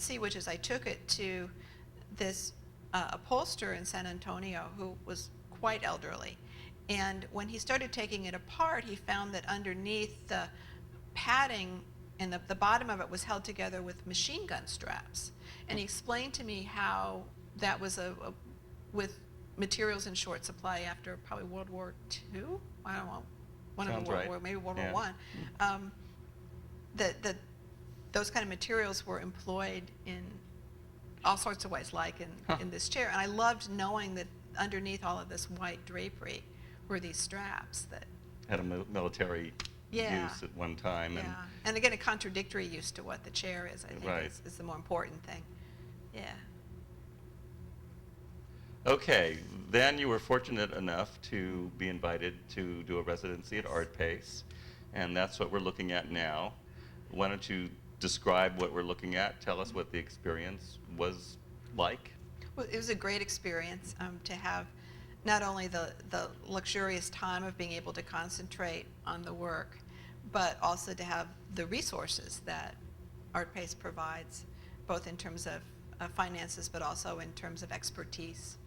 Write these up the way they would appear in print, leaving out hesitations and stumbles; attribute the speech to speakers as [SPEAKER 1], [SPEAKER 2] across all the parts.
[SPEAKER 1] see, which is I took it to this upholsterer in San Antonio who was quite elderly. And when he started taking it apart, he found that underneath the padding and the bottom of it was held together with machine gun straps. And he explained to me how that was with materials in short supply after probably World War II. I don't know, one of
[SPEAKER 2] Sounds
[SPEAKER 1] the World
[SPEAKER 2] right.
[SPEAKER 1] War, maybe World
[SPEAKER 2] Yeah.
[SPEAKER 1] War One. That those kind of materials were employed in all sorts of ways, like in this chair. And I loved knowing that underneath all of this white drapery were these straps that
[SPEAKER 2] Had a military
[SPEAKER 1] Yeah.
[SPEAKER 2] use at one time.
[SPEAKER 1] yeah. And again, a contradictory use to what the chair is, I think,
[SPEAKER 2] Right.
[SPEAKER 1] is the more important thing. Yeah.
[SPEAKER 2] Okay, then you were fortunate enough to be invited to do a residency at Art Pace, and that's what we're looking at now. Why don't you describe what we're looking at? Tell us what the experience was like.
[SPEAKER 1] Well, it was a great experience to have not only the luxurious time of being able to concentrate on the work, but also to have the resources that ArtPace provides, both in terms of finances, but also in terms of expertise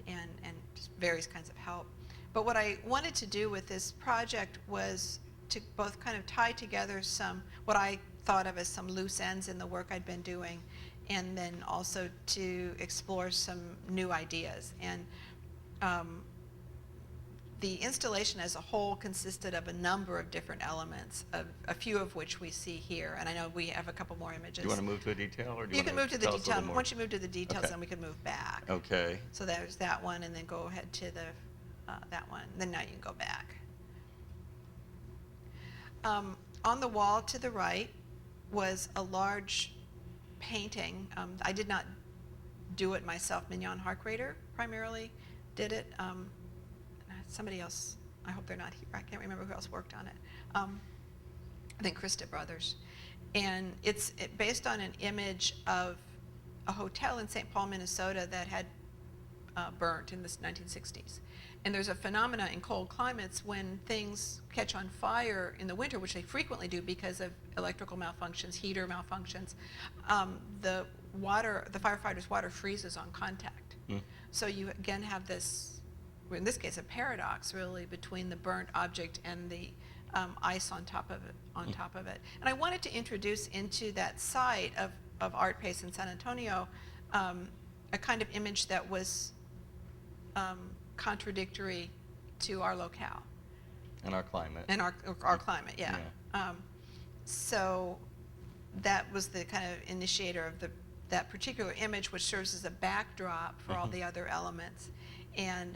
[SPEAKER 1] and just various kinds of help. But what I wanted to do with this project was to both kind of tie together some, what I thought of as some loose ends in the work I'd been doing, and then also to explore some new ideas. And the installation as a whole consisted of a number of different elements, a few of which we see here. And I know we have a couple more images.
[SPEAKER 2] Do you want to move to a detail, or do
[SPEAKER 1] You can move to the
[SPEAKER 2] tell us a little
[SPEAKER 1] detail.
[SPEAKER 2] more?
[SPEAKER 1] Once you move to the details,
[SPEAKER 2] Okay.
[SPEAKER 1] then we can move back.
[SPEAKER 2] Okay.
[SPEAKER 1] So there's that one, and then go ahead to the that one. Then now you can go back. On the wall to the right was a large painting. I did not do it myself. Mignon Harkrader primarily did it. Somebody else, I hope they're not here. I can't remember who else worked on it. I think Krista Brothers. And it's based on an image of a hotel in St. Paul, Minnesota that had burnt in the 1960s. And there's a phenomena in cold climates when things catch on fire in the winter, which they frequently do because of electrical malfunctions, heater malfunctions. The firefighter's water freezes on contact. So you again have this, in this case, a paradox really between the burnt object and the ice on top of it. And I wanted to introduce into that site of Art Pace in San Antonio a kind of image that was contradictory to our locale.
[SPEAKER 2] And our climate.
[SPEAKER 1] And our climate, yeah. So that was the kind of initiator of that particular image, which serves as a backdrop for all the other elements. And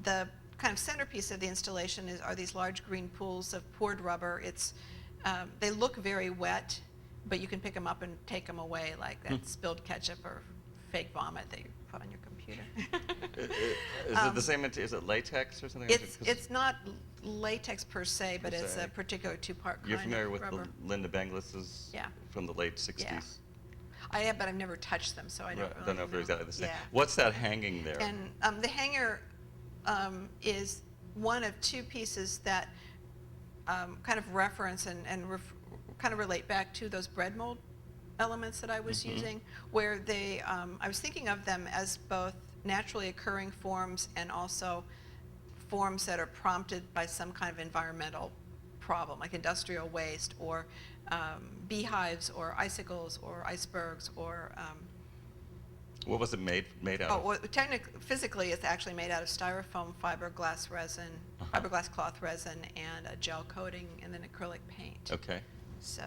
[SPEAKER 1] the kind of centerpiece of the installation are these large green pools of poured rubber. They look very wet, but you can pick them up and take them away like that spilled ketchup or fake vomit that you put on your computer.
[SPEAKER 2] Is it the same material? Is it latex or something?
[SPEAKER 1] It's not latex per se, but it's a particular two-part kind
[SPEAKER 2] You're familiar with
[SPEAKER 1] rubber.
[SPEAKER 2] the Linda Benglis's from the late 60s?
[SPEAKER 1] Yeah. I have, but I've never touched them, so I don't really
[SPEAKER 2] know if they're exactly the same.
[SPEAKER 1] Yeah.
[SPEAKER 2] What's that hanging there?
[SPEAKER 1] And the hanger is one of two pieces that kind of reference and kind of relate back to those bread mold elements that I was using, where they, I was thinking of them as both naturally occurring forms and also forms that are prompted by some kind of environmental problem, like industrial waste or beehives or icicles or icebergs or
[SPEAKER 2] what was it made out of?
[SPEAKER 1] well, technically, physically, it's actually made out of styrofoam, fiberglass resin, fiberglass cloth resin, and a gel coating, and then acrylic paint.
[SPEAKER 2] Okay.
[SPEAKER 1] So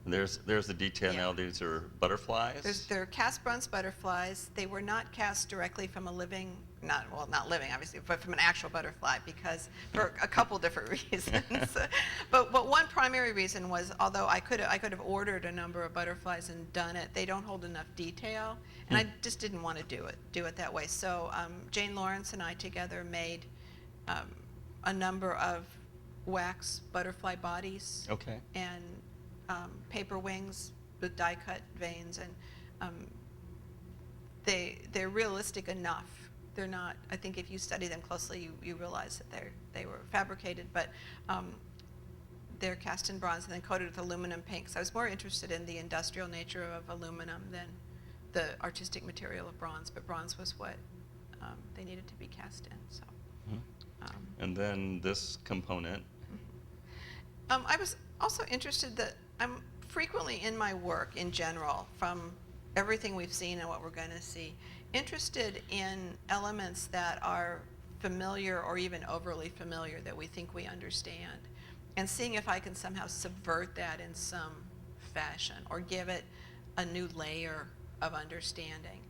[SPEAKER 2] there's the detail now. These are butterflies?
[SPEAKER 1] they're cast bronze butterflies. They were not cast directly from a living, not living obviously, but from an actual butterfly, because for a couple different reasons. but one primary reason was, although I could have ordered a number of butterflies and done it, they don't hold enough detail, and I just didn't want to do it that way. So Jane Lawrence and I together made a number of wax butterfly bodies.
[SPEAKER 2] Okay.
[SPEAKER 1] And paper wings with die-cut veins, and they're realistic enough. They're not. I think if you study them closely, you realize that they were fabricated. But they're cast in bronze and then coated with aluminum paint. So I was more interested in the industrial nature of aluminum than the artistic material of bronze, but bronze was what they needed to be cast in. So.
[SPEAKER 2] And then this component.
[SPEAKER 1] I was also interested that I'm frequently in my work in general, from everything we've seen and what we're going to see, interested in elements that are familiar or even overly familiar that we think we understand, and seeing if I can somehow subvert that in some fashion or give it a new layer of understanding.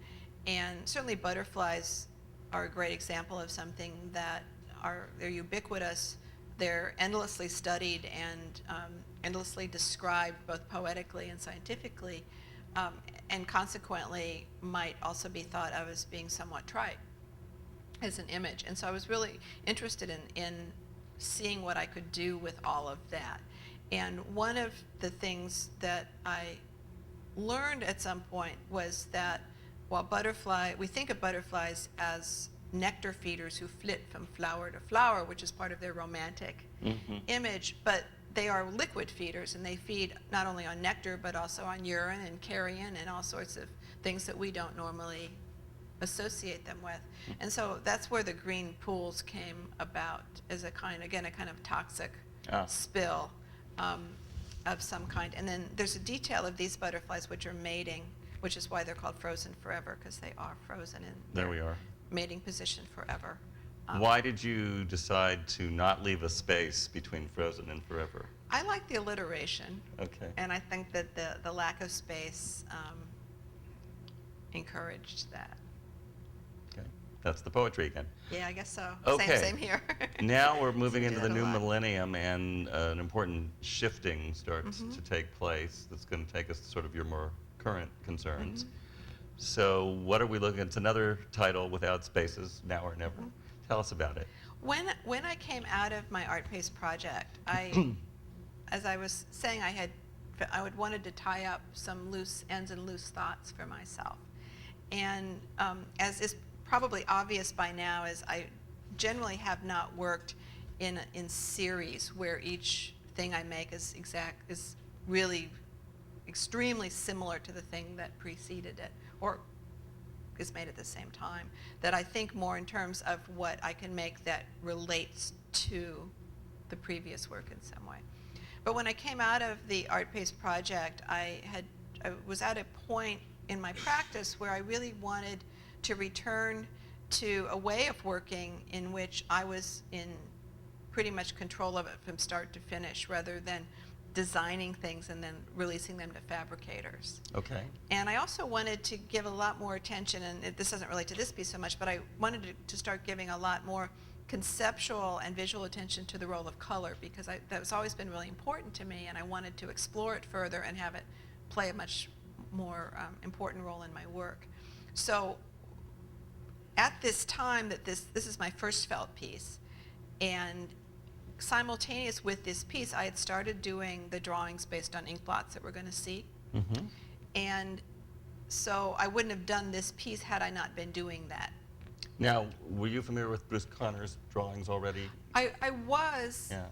[SPEAKER 1] And certainly butterflies are a great example of something that they're ubiquitous, they're endlessly studied and endlessly described both poetically and scientifically, and consequently might also be thought of as being somewhat trite as an image. And so I was really interested in seeing what I could do with all of that. And one of the things that I learned at some point was that while we think of butterflies as nectar feeders who flit from flower to flower, which is part of their romantic image, but they are liquid feeders, and they feed not only on nectar but also on urine and carrion and all sorts of things that we don't normally associate them with. And so that's where the green pools came about, as a kind of toxic spill of some kind. And then there's a detail of these butterflies which are mating, which is why they're called frozen forever, because they are frozen in
[SPEAKER 2] There we are.
[SPEAKER 1] mating position forever.
[SPEAKER 2] Why did you decide to not leave a space between frozen and forever?
[SPEAKER 1] I like the alliteration.
[SPEAKER 2] Okay.
[SPEAKER 1] And I think that the lack of space encouraged that.
[SPEAKER 2] Okay. That's the poetry again.
[SPEAKER 1] Yeah, I guess so.
[SPEAKER 2] Okay.
[SPEAKER 1] Same here.
[SPEAKER 2] Now we're moving
[SPEAKER 1] We
[SPEAKER 2] into
[SPEAKER 1] do
[SPEAKER 2] the
[SPEAKER 1] that a
[SPEAKER 2] new
[SPEAKER 1] lot.
[SPEAKER 2] millennium, and an important shifting starts to take place that's going to take us to sort of your more current concerns. So what are we looking at? It's another title without spaces, Now or Never. Tell us about it.
[SPEAKER 1] When I came out of my art pace project, as I was saying, I would wanted to tie up some loose ends and loose thoughts for myself. And as is probably obvious by now, is I generally have not worked in series where each thing I make is really extremely similar to the thing that preceded it or is made at the same time. That I think more in terms of what I can make that relates to the previous work in some way. But when I came out of the art pace project, I was at a point in my practice where I really wanted to return to a way of working in which I was in pretty much control of it from start to finish, rather than designing things and then releasing them to fabricators.
[SPEAKER 2] Okay.
[SPEAKER 1] And I also wanted to give a lot more attention, and this doesn't relate to this piece so much, but I wanted to start giving a lot more conceptual and visual attention to the role of color, because that's always been really important to me, and I wanted to explore it further and have it play a much more important role in my work. So at this time that this is my first felt piece, and simultaneous with this piece, I had started doing the drawings based on ink blots that we're going to see. And so I wouldn't have done this piece had I not been doing that.
[SPEAKER 2] Now, were you familiar with Bruce Conner's drawings already?
[SPEAKER 1] I was.
[SPEAKER 2] Yeah.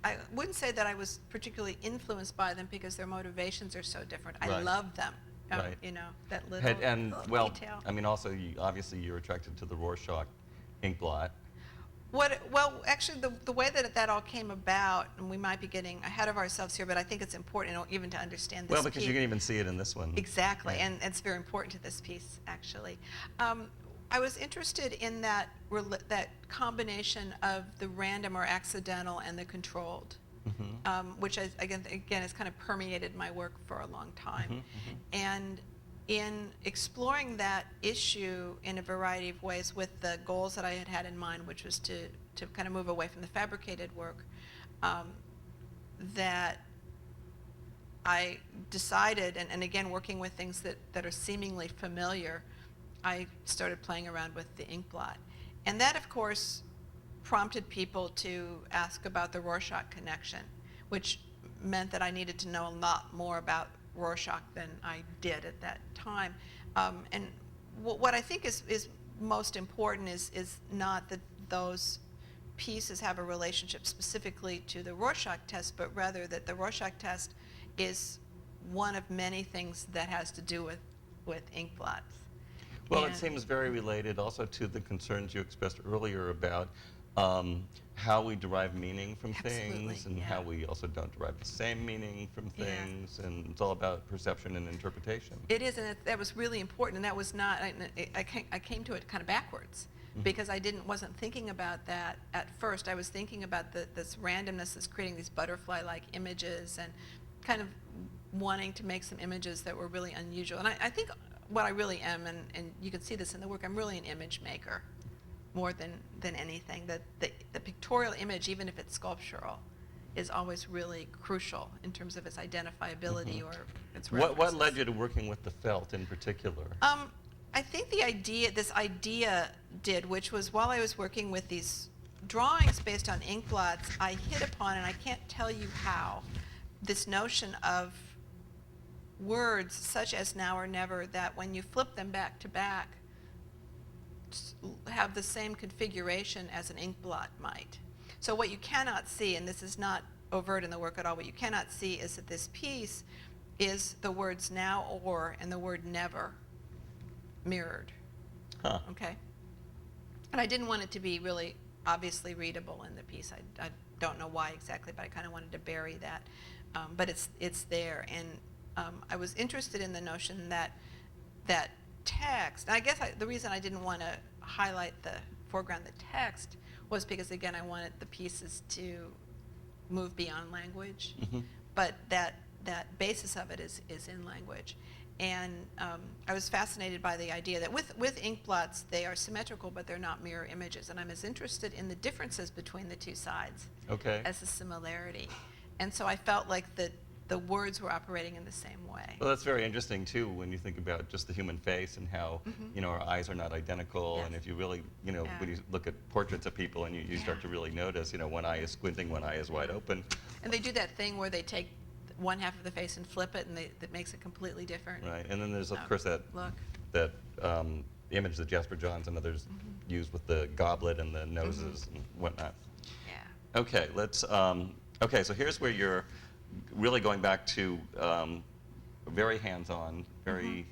[SPEAKER 1] I wouldn't say that I was particularly influenced by them because their motivations are so different. I
[SPEAKER 2] Right.
[SPEAKER 1] love them.
[SPEAKER 2] Right.
[SPEAKER 1] You know, that little
[SPEAKER 2] Well,
[SPEAKER 1] detail.
[SPEAKER 2] I mean, also, obviously, you're attracted to the Rorschach ink blot.
[SPEAKER 1] Well, actually, the way that all came about, and we might be getting ahead of ourselves here, but I think it's important even to understand this
[SPEAKER 2] Well, because
[SPEAKER 1] piece.
[SPEAKER 2] you can even see it in this one.
[SPEAKER 1] Exactly,
[SPEAKER 2] Yeah.
[SPEAKER 1] and it's very important to this piece, actually. I was interested in that combination of the random or accidental and the controlled, which again has kind of permeated my work for a long time. And in exploring that issue in a variety of ways with the goals that I had in mind, which was to kind of move away from the fabricated work, that I decided, and again working with things that are seemingly familiar, I started playing around with the ink blot. And that, of course, prompted people to ask about the Rorschach connection, which meant that I needed to know a lot more about Rorschach than I did at that time. And what I think is most important is not that those pieces have a relationship specifically to the Rorschach test, but rather that the Rorschach test is one of many things that has to do with ink blots.
[SPEAKER 2] Well,
[SPEAKER 1] And
[SPEAKER 2] it seems very related also to the concerns you expressed earlier about how we derive meaning from
[SPEAKER 1] Absolutely,
[SPEAKER 2] things, and
[SPEAKER 1] yeah.
[SPEAKER 2] how we also don't derive the same meaning from
[SPEAKER 1] Yeah.
[SPEAKER 2] things, and it's all about perception and interpretation.
[SPEAKER 1] It is, and that was really important, and that was not, I came to it kind of backwards, because I wasn't thinking about that at first. I was thinking about this randomness that's creating these butterfly-like images, and kind of wanting to make some images that were really unusual. And I think what I really am, and you can see this in the work, I'm really an image maker more than anything. The pictorial image, even if it's sculptural, is always really crucial in terms of its identifiability or its references.
[SPEAKER 2] What led you to working with the felt in particular?
[SPEAKER 1] I think this idea did, which was while I was working with these drawings based on ink blots, I hit upon, and I can't tell you how, this notion of words such as now or never that when you flip them back to back have the same configuration as an ink blot might. So what you cannot see, and this is not overt in the work at all, what you cannot see is that this piece is the words now or and the word never mirrored.
[SPEAKER 2] Huh.
[SPEAKER 1] Okay? And I didn't want it to be really obviously readable in the piece. I don't know why exactly, but I kind of wanted to bury that. But it's there. And I was interested in the notion that text, and I guess the reason I didn't want to highlight the foreground, the text, was because, again, I wanted the pieces to move beyond language. But that basis of it is in language. And I was fascinated by the idea that with ink blots, they are symmetrical, but they're not mirror images. And I'm as interested in the differences between the two sides as the similarity. And so I felt like the words were operating in the same way.
[SPEAKER 2] Well, that's very interesting too when you think about just the human face and how our eyes are not identical,
[SPEAKER 1] Yes.
[SPEAKER 2] and if you really
[SPEAKER 1] Yeah.
[SPEAKER 2] when you look at portraits of people and you start to really notice one eye is squinting, one eye is wide open.
[SPEAKER 1] And they do that thing where they take one half of the face and flip it, and that makes it completely different.
[SPEAKER 2] Right, and then there's of course that
[SPEAKER 1] look.
[SPEAKER 2] image that Jasper Johns and others use with the goblet and the noses and whatnot.
[SPEAKER 1] Yeah.
[SPEAKER 2] Okay, let's. Okay, so here's where you're really going back to very hands-on, very.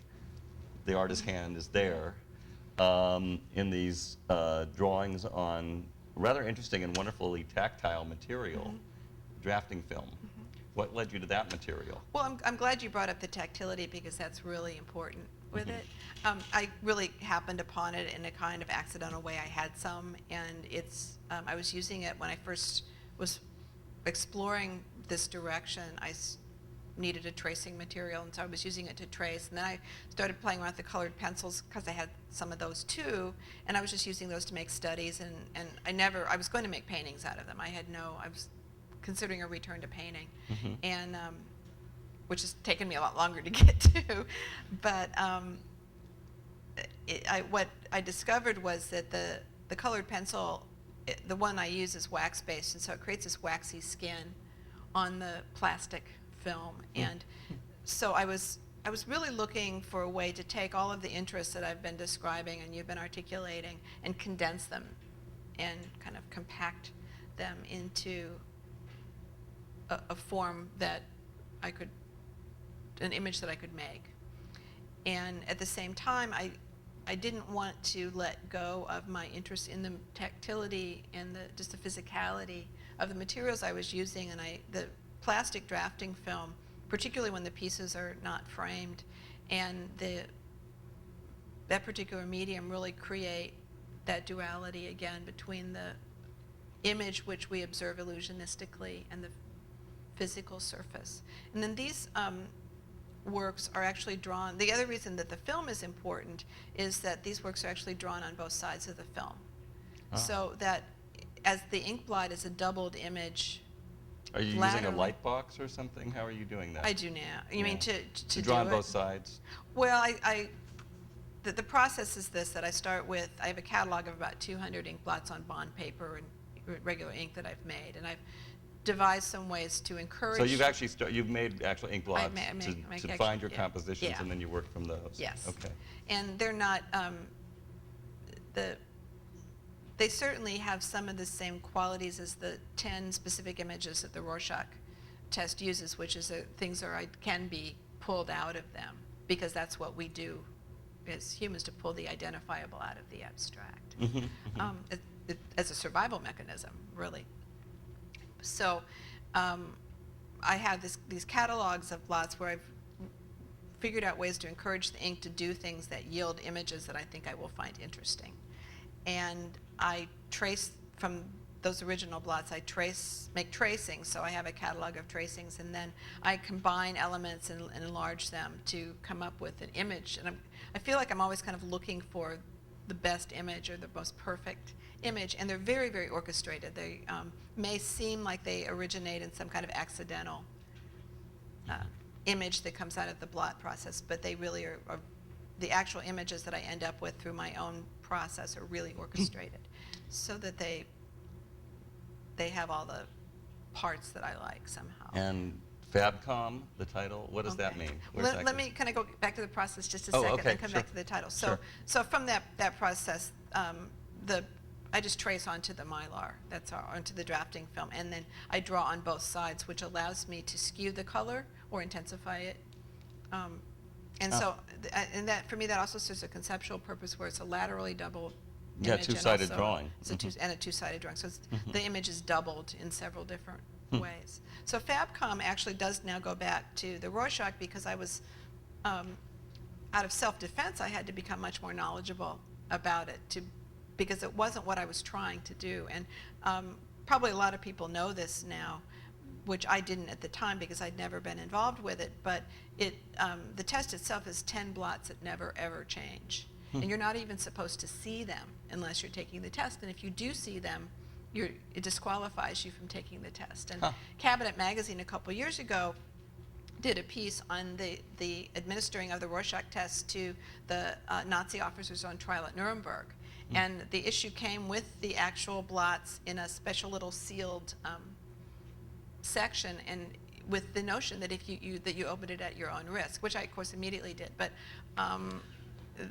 [SPEAKER 2] The artist's hand is there in these drawings on rather interesting and wonderfully tactile material, drafting film. What led you to that material?
[SPEAKER 1] Well, I'm glad you brought up the tactility, because that's really important with it. I really happened upon it in a kind of accidental way. I had some, and I was using it when I first was exploring this direction. I needed a tracing material, and so I was using it to trace. And then I started playing around with the colored pencils because I had some of those too, and I was just using those to make studies. And I was going to make paintings out of them. I was considering a return to painting, and which has taken me a lot longer to get to. But what I discovered was that the colored pencil, the one I use is wax-based, and so it creates this waxy skin on the plastic film. And so I was really looking for a way to take all of the interests that I've been describing and you've been articulating and condense them and kind of compact them into a form that an image that I could make. And at the same time, I didn't want to let go of my interest in the tactility and just the physicality of the materials I was using. And the plastic drafting film, particularly when the pieces are not framed, and that particular medium really create that duality again between the image which we observe illusionistically and the physical surface. And then these works are actually drawn. The other reason that the film is important is that these works are actually drawn on both sides of the film. So that as the ink blot is a doubled image.
[SPEAKER 2] Are you using a light box or something? How are you doing that?
[SPEAKER 1] I do now. You mean to
[SPEAKER 2] draw
[SPEAKER 1] do
[SPEAKER 2] on
[SPEAKER 1] it?
[SPEAKER 2] both sides?
[SPEAKER 1] Well, the process is this, that I start with, I have a catalog of about 200 ink blots on bond paper and regular ink that I've made, and I've devised some ways to encourage.
[SPEAKER 2] So you've actually you've made actual ink blots to find your compositions,
[SPEAKER 1] yeah.
[SPEAKER 2] and then you work from those.
[SPEAKER 1] Yes.
[SPEAKER 2] Okay.
[SPEAKER 1] And they're not they certainly have some of the same qualities as the 10 specific images that the Rorschach test uses, which is that things can be pulled out of them, because that's what we do as humans, to pull the identifiable out of the abstract. As a survival mechanism, really. So I have these catalogs of blots where I've figured out ways to encourage the ink to do things that yield images that I think I will find interesting. And I trace from those original blots, make tracings, so I have a catalog of tracings, and then I combine elements and enlarge them to come up with an image. And I feel like I'm always kind of looking for the best image or the most perfect image, and they're very, very orchestrated. They may seem like they originate in some kind of accidental image that comes out of the blot process, but they really are the actual images that I end up with through my own process are really orchestrated, so that they have all the parts that I like somehow.
[SPEAKER 2] And Fabcom, the title, what does that mean?
[SPEAKER 1] Let me kind of go back to the process just a second,
[SPEAKER 2] okay,
[SPEAKER 1] and come back to the title. So,
[SPEAKER 2] Sure.
[SPEAKER 1] so from that process, I just trace onto the Mylar, onto the drafting film, and then I draw on both sides, which allows me to skew the color or intensify it. So, and that for me, that also serves a conceptual purpose where it's a laterally double image.
[SPEAKER 2] Two-sided
[SPEAKER 1] and also
[SPEAKER 2] drawing.
[SPEAKER 1] It's a two-sided drawing. So the image is doubled in several different ways. So Fabcom actually does now go back to the Rorschach, because I was, out of self-defense, I had to become much more knowledgeable about it, because it wasn't what I was trying to do. And probably a lot of people know this now, which I didn't at the time because I'd never been involved with it, but the test itself is 10 blots that never ever change. And you're not even supposed to see them unless you're taking the test, and if you do see them, it disqualifies you from taking the test. And Cabinet Magazine a couple years ago did a piece on the administering of the Rorschach test to the Nazi officers on trial at Nuremberg. And the issue came with the actual blots in a special little sealed section, and with the notion that if you opened it at your own risk, which I of course immediately did, but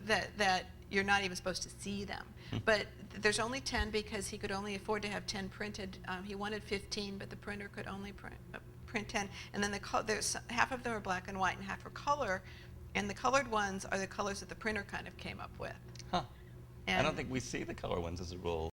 [SPEAKER 1] that you're not even supposed to see them. But there's only 10 because he could only afford to have 10 printed. He wanted 15, but the printer could only print 10. And then there's half of them are black and white and half are color, and the colored ones are the colors that the printer kind of came up with.
[SPEAKER 2] I don't think we see the color ones as a rule